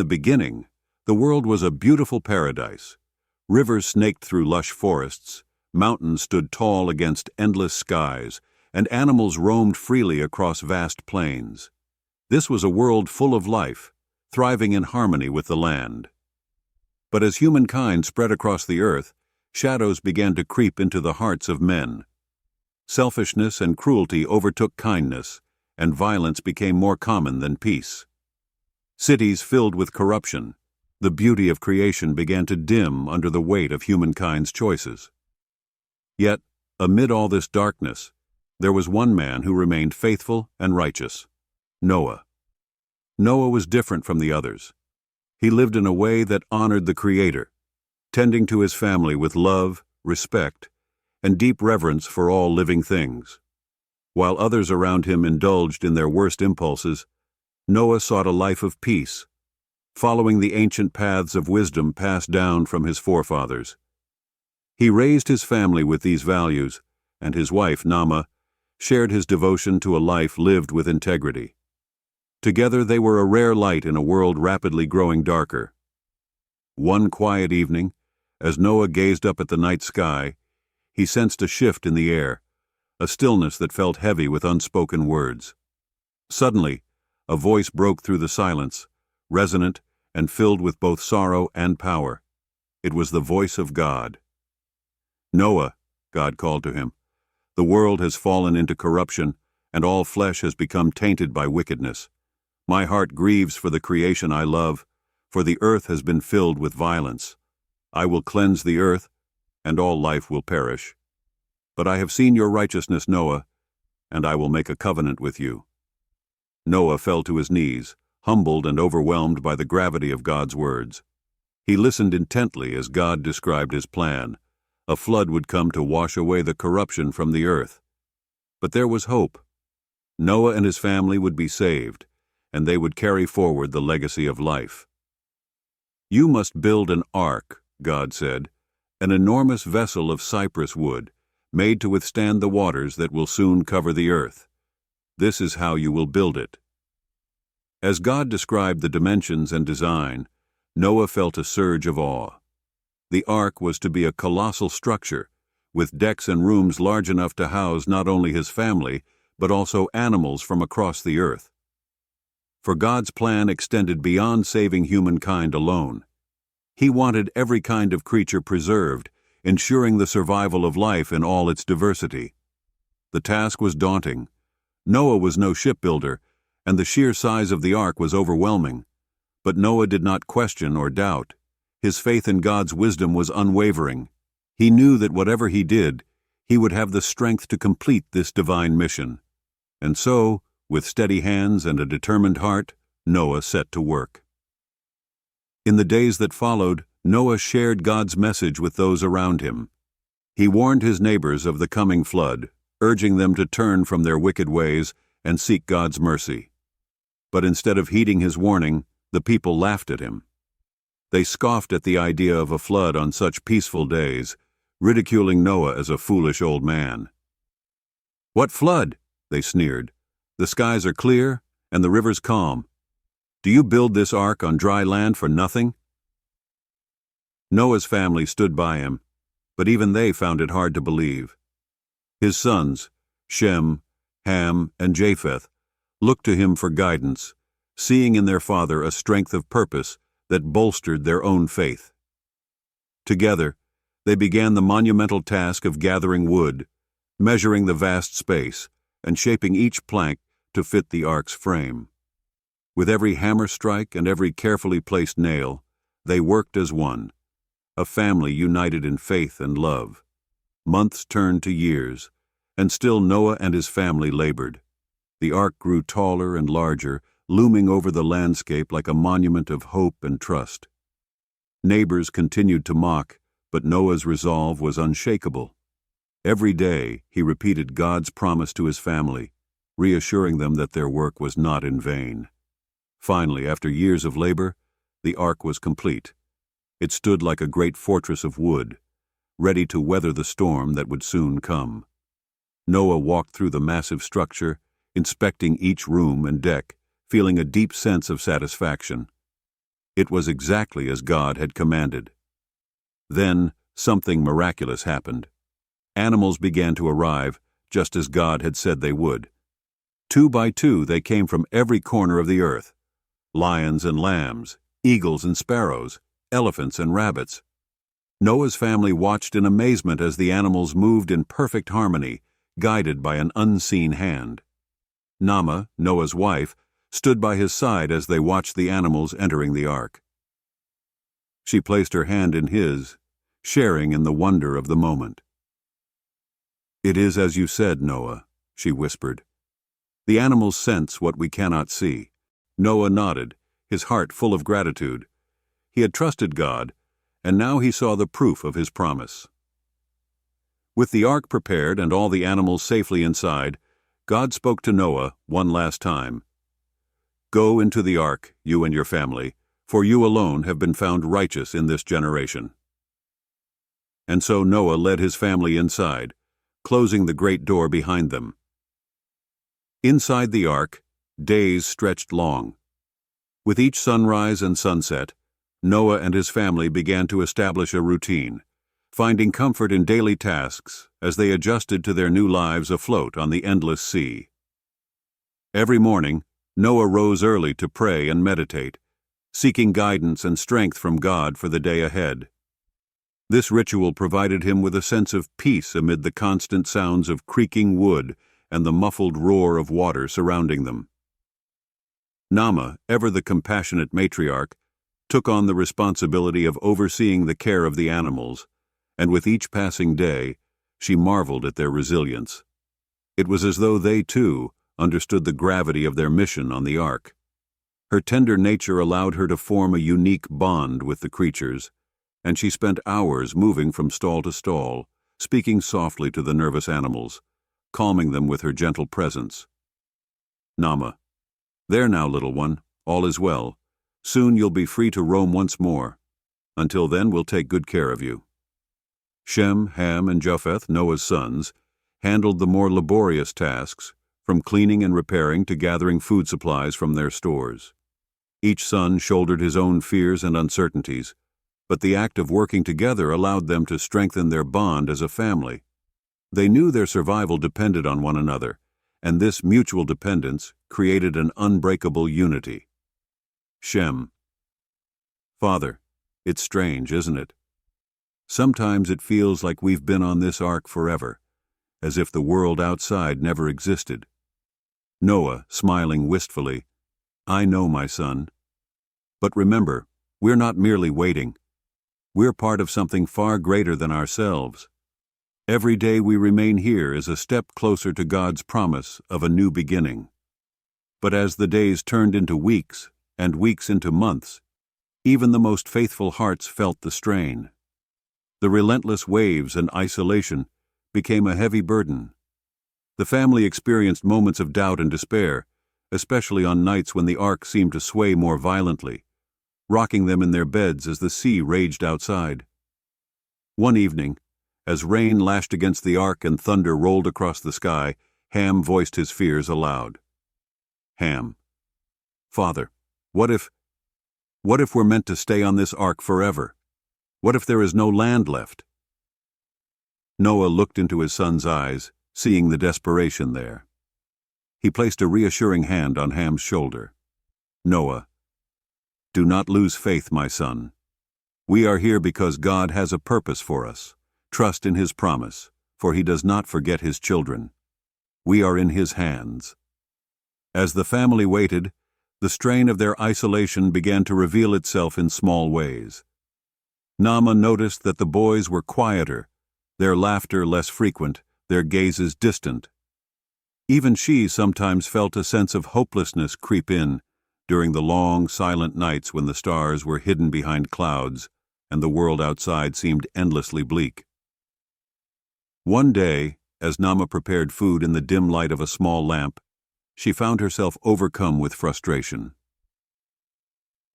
In the beginning, the world was a beautiful paradise. Rivers snaked through lush forests, mountains stood tall against endless skies, and animals roamed freely across vast plains. This was a world full of life, thriving in harmony with the land. But as humankind spread across the earth, shadows began to creep into the hearts of men. Selfishness and cruelty overtook kindness, and violence became more common than peace. Cities filled with corruption, the beauty of creation began to dim under the weight of humankind's choices. Yet, amid all this darkness, there was one man who remained faithful and righteous: Noah. Noah was different from the others. He lived in a way that honored the Creator, tending to his family with love, respect, and deep reverence for all living things. While others around him indulged in their worst impulses, Noah sought a life of peace, following the ancient paths of wisdom passed down from his forefathers. He raised his family with these values, and his wife, Naamah, shared his devotion to a life lived with integrity. Together they were a rare light in a world rapidly growing darker. One quiet evening, as Noah gazed up at the night sky, he sensed a shift in the air, a stillness that felt heavy with unspoken words. Suddenly, a voice broke through the silence, resonant and filled with both sorrow and power. It was the voice of God. "Noah," God called to him, "the world has fallen into corruption, and all flesh has become tainted by wickedness. My heart grieves for the creation I love, for the earth has been filled with violence. I will cleanse the earth, and all life will perish. But I have seen your righteousness, Noah, and I will make a covenant with you." Noah fell to his knees, humbled and overwhelmed by the gravity of God's words. He listened intently as God described his plan. A flood would come to wash away the corruption from the earth. But there was hope. Noah and his family would be saved, and they would carry forward the legacy of life. "You must build an ark," God said, "an enormous vessel of cypress wood, made to withstand the waters that will soon cover the earth. This is how you will build it." As God described the dimensions and design, Noah felt a surge of awe. The ark was to be a colossal structure, with decks and rooms large enough to house not only his family, but also animals from across the earth. For God's plan extended beyond saving humankind alone. He wanted every kind of creature preserved, ensuring the survival of life in all its diversity. The task was daunting. Noah was no shipbuilder, and the sheer size of the ark was overwhelming. But Noah did not question or doubt. His faith in God's wisdom was unwavering. He knew that whatever he did, he would have the strength to complete this divine mission. And so, with steady hands and a determined heart, Noah set to work. In the days that followed, Noah shared God's message with those around him. He warned his neighbors of the coming flood, urging them to turn from their wicked ways and seek God's mercy. But instead of heeding his warning, the people laughed at him. They scoffed at the idea of a flood on such peaceful days, ridiculing Noah as a foolish old man. "What flood?" they sneered. "The skies are clear, and the rivers calm. Do you build this ark on dry land for nothing?" Noah's family stood by him, but even they found it hard to believe. His sons, Shem, Ham, and Japheth, looked to him for guidance, seeing in their father a strength of purpose that bolstered their own faith. Together, they began the monumental task of gathering wood, measuring the vast space, and shaping each plank to fit the ark's frame. With every hammer strike and every carefully placed nail, they worked as one, a family united in faith and love. Months turned to years, and still Noah and his family labored. The ark grew taller and larger, looming over the landscape like a monument of hope and trust. Neighbors continued to mock, but Noah's resolve was unshakable. Every day he repeated God's promise to his family, reassuring them that their work was not in vain. Finally, after years of labor, the ark was complete. It stood like a great fortress of wood, ready to weather the storm that would soon come. Noah walked through the massive structure, inspecting each room and deck, feeling a deep sense of satisfaction. It was exactly as God had commanded. Then, something miraculous happened. Animals began to arrive, just as God had said they would. 2 by 2 they came from every corner of the earth. Lions and lambs, eagles and sparrows, elephants and rabbits. Noah's family watched in amazement as the animals moved in perfect harmony, guided by an unseen hand. Naamah, Noah's wife, stood by his side as they watched the animals entering the ark. She placed her hand in his, sharing in the wonder of the moment. "It is as you said, Noah," she whispered. "The animals sense what we cannot see." Noah nodded, his heart full of gratitude. He had trusted God, and now he saw the proof of his promise. With the ark prepared and all the animals safely inside, God spoke to Noah one last time. "Go into the ark, you and your family, for you alone have been found righteous in this generation." And so Noah led his family inside, closing the great door behind them. Inside the ark, days stretched long. With each sunrise and sunset, Noah and his family began to establish a routine, finding comfort in daily tasks as they adjusted to their new lives afloat on the endless sea. Every morning, Noah rose early to pray and meditate, seeking guidance and strength from God for the day ahead. This ritual provided him with a sense of peace amid the constant sounds of creaking wood and the muffled roar of water surrounding them. Naamah, ever the compassionate matriarch, took on the responsibility of overseeing the care of the animals, and with each passing day, she marveled at their resilience. It was as though they, too, understood the gravity of their mission on the ark. Her tender nature allowed her to form a unique bond with the creatures, and she spent hours moving from stall to stall, speaking softly to the nervous animals, calming them with her gentle presence. "Naamah, there now, little one, all is well. Soon you'll be free to roam once more. Until then, we'll take good care of you." Shem, Ham, and Japheth, Noah's sons, handled the more laborious tasks, from cleaning and repairing to gathering food supplies from their stores. Each son shouldered his own fears and uncertainties, but the act of working together allowed them to strengthen their bond as a family. They knew their survival depended on one another, and this mutual dependence created an unbreakable unity. Shem: "Father, it's strange, isn't it? Sometimes it feels like we've been on this ark forever, as if the world outside never existed." Noah, smiling wistfully: "I know, my son. But remember, we're not merely waiting. We're part of something far greater than ourselves. Every day we remain here is a step closer to God's promise of a new beginning." But as the days turned into weeks, and weeks into months, even the most faithful hearts felt the strain. The relentless waves and isolation became a heavy burden. The family experienced moments of doubt and despair, especially on nights when the ark seemed to sway more violently, rocking them in their beds as the sea raged outside. One evening, as rain lashed against the ark and thunder rolled across the sky, Ham voiced his fears aloud. Ham: "Father, what if we're meant to stay on this ark forever? What if there is no land left?" Noah looked into his son's eyes, seeing the desperation there. He placed a reassuring hand on Ham's shoulder. "Noah, do not lose faith, my son. We are here because God has a purpose for us. Trust in His promise, for He does not forget His children. We are in His hands." As the family waited, the strain of their isolation began to reveal itself in small ways. Naamah noticed that the boys were quieter, their laughter less frequent, their gazes distant. Even she sometimes felt a sense of hopelessness creep in during the long, silent nights when the stars were hidden behind clouds and the world outside seemed endlessly bleak. One day, as Naamah prepared food in the dim light of a small lamp, she found herself overcome with frustration.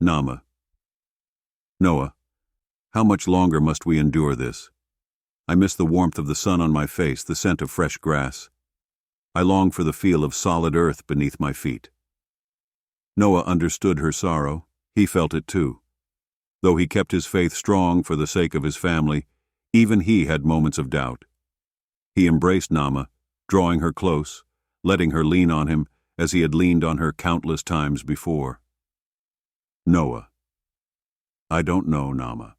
Naamah: "Noah, how much longer must we endure this? I miss the warmth of the sun on my face, the scent of fresh grass. I long for the feel of solid earth beneath my feet." Noah understood her sorrow. He felt it too. Though he kept his faith strong for the sake of his family, even he had moments of doubt. He embraced Naamah, drawing her close, letting her lean on him as he had leaned on her countless times before. Noah. I don't know, Naamah.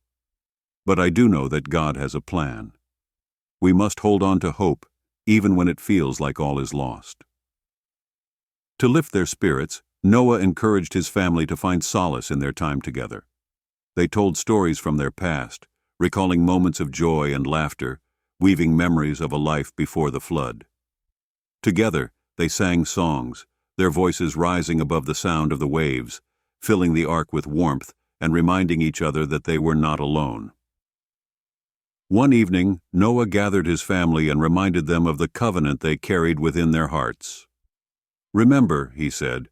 But I do know that God has a plan. We must hold on to hope, even when it feels like all is lost. To lift their spirits, Noah encouraged his family to find solace in their time together. They told stories from their past, recalling moments of joy and laughter, weaving memories of a life before the flood. Together, they sang songs, their voices rising above the sound of the waves, filling the ark with warmth and reminding each other that they were not alone. One evening, Noah gathered his family and reminded them of the covenant they carried within their hearts. Remember, he said,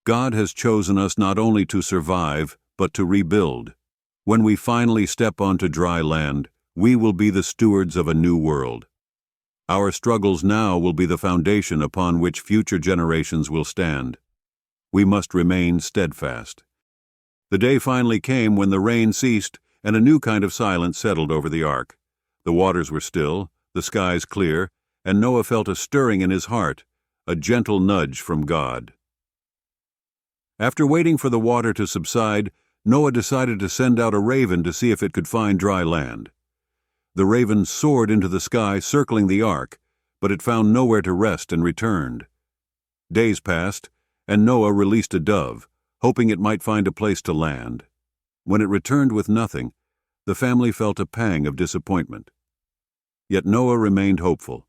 God has chosen us not only to survive, but to rebuild. When we finally step onto dry land, we will be the stewards of a new world. Our struggles now will be the foundation upon which future generations will stand. We must remain steadfast. The day finally came when the rain ceased and a new kind of silence settled over the ark. The waters were still, the skies clear, and Noah felt a stirring in his heart, a gentle nudge from God. After waiting for the water to subside, Noah decided to send out a raven to see if it could find dry land. The raven soared into the sky, circling the ark, but it found nowhere to rest and returned. Days passed, and Noah released a dove, hoping it might find a place to land. When it returned with nothing, the family felt a pang of disappointment. Yet Noah remained hopeful,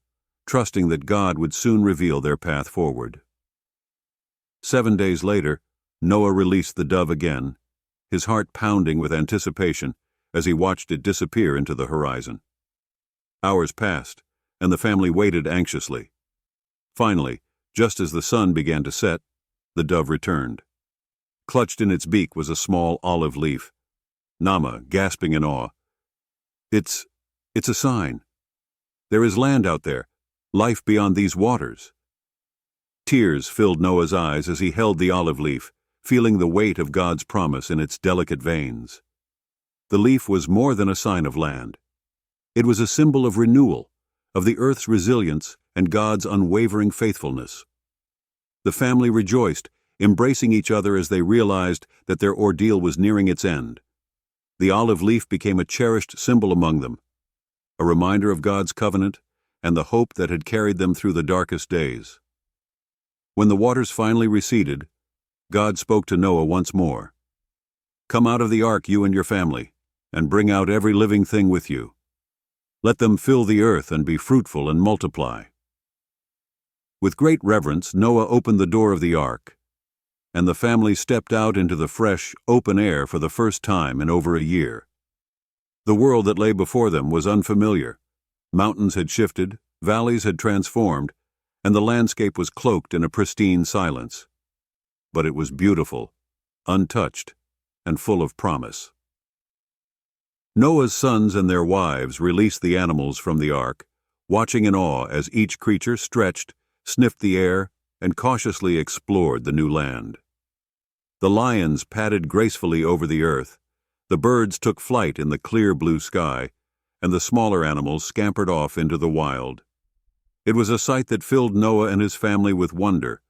trusting that God would soon reveal their path forward. 7 days later, Noah released the dove again, his heart pounding with anticipation as he watched it disappear into the horizon. Hours passed, and the family waited anxiously. Finally, just as the sun began to set, the dove returned. Clutched in its beak was a small olive leaf. Naamah, gasping in awe. It's a sign. There is land out there, life beyond these waters. Tears filled Noah's eyes as he held the olive leaf, feeling the weight of God's promise in its delicate veins. The leaf was more than a sign of land. It was a symbol of renewal, of the earth's resilience and God's unwavering faithfulness. The family rejoiced, embracing each other as they realized that their ordeal was nearing its end. The olive leaf became a cherished symbol among them, a reminder of God's covenant and the hope that had carried them through the darkest days. When the waters finally receded, God spoke to Noah once more. Come out of the ark, you and your family, and bring out every living thing with you. Let them fill the earth and be fruitful and multiply. With great reverence, Noah opened the door of the ark, and the family stepped out into the fresh, open air for the first time in over a year. The world that lay before them was unfamiliar. Mountains had shifted, valleys had transformed, and the landscape was cloaked in a pristine silence. But it was beautiful, untouched, and full of promise. Noah's sons and their wives released the animals from the ark, watching in awe as each creature stretched, sniffed the air, and cautiously explored the new land. The lions padded gracefully over the earth, the birds took flight in the clear blue sky, and the smaller animals scampered off into the wild. It was a sight that filled Noah and his family with wonder,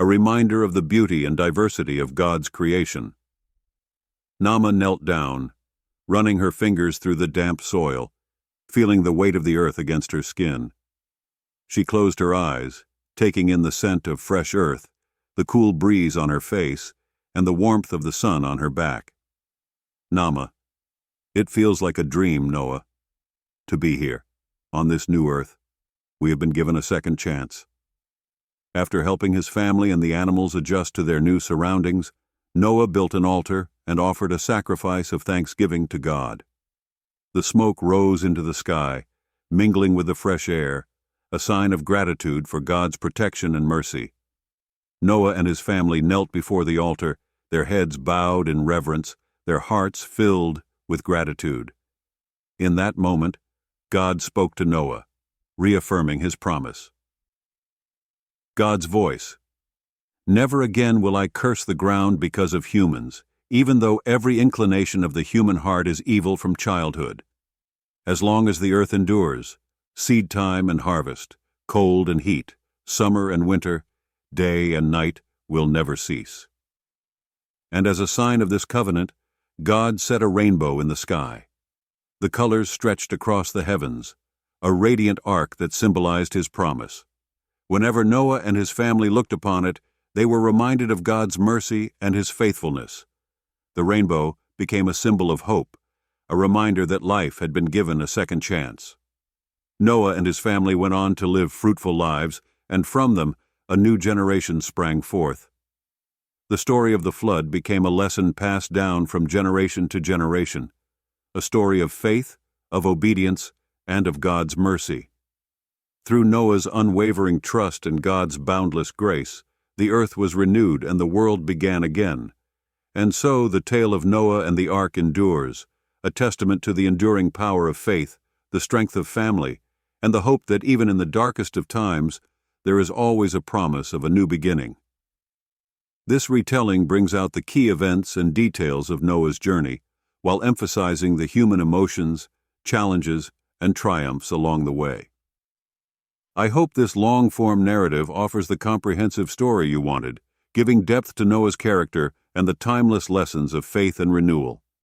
a reminder of the beauty and diversity of God's creation. Naamah knelt down, running her fingers through the damp soil, feeling the weight of the earth against her skin. She closed her eyes, taking in the scent of fresh earth, the cool breeze on her face, and the warmth of the sun on her back. Naamah, it feels like a dream, Noah, to be here, on this new earth. We have been given a second chance. After helping his family and the animals adjust to their new surroundings, Noah built an altar and offered a sacrifice of thanksgiving to God. The smoke rose into the sky, mingling with the fresh air, a sign of gratitude for God's protection and mercy. Noah and his family knelt before the altar, their heads bowed in reverence, their hearts filled with gratitude. In that moment, God spoke to Noah, reaffirming his promise. God's voice. Never again will I curse the ground because of humans, even though every inclination of the human heart is evil from childhood. As long as the earth endures, seed time and harvest, cold and heat, summer and winter, day and night will never cease. And as a sign of this covenant, God set a rainbow in the sky. The colors stretched across the heavens, a radiant arc that symbolized his promise. Whenever Noah and his family looked upon it, they were reminded of God's mercy and his faithfulness. The rainbow became a symbol of hope, a reminder that life had been given a second chance. Noah and his family went on to live fruitful lives, and from them, a new generation sprang forth. The story of the flood became a lesson passed down from generation to generation, a story of faith, of obedience, and of God's mercy. Through Noah's unwavering trust in God's boundless grace, the earth was renewed and the world began again. And so the tale of Noah and the ark endures, a testament to the enduring power of faith, the strength of family, and the hope that even in the darkest of times, there is always a promise of a new beginning. This retelling brings out the key events and details of Noah's journey, while emphasizing the human emotions, challenges, and triumphs along the way. I hope this long-form narrative offers the comprehensive story you wanted, giving depth to Noah's character and the timeless lessons of faith and renewal.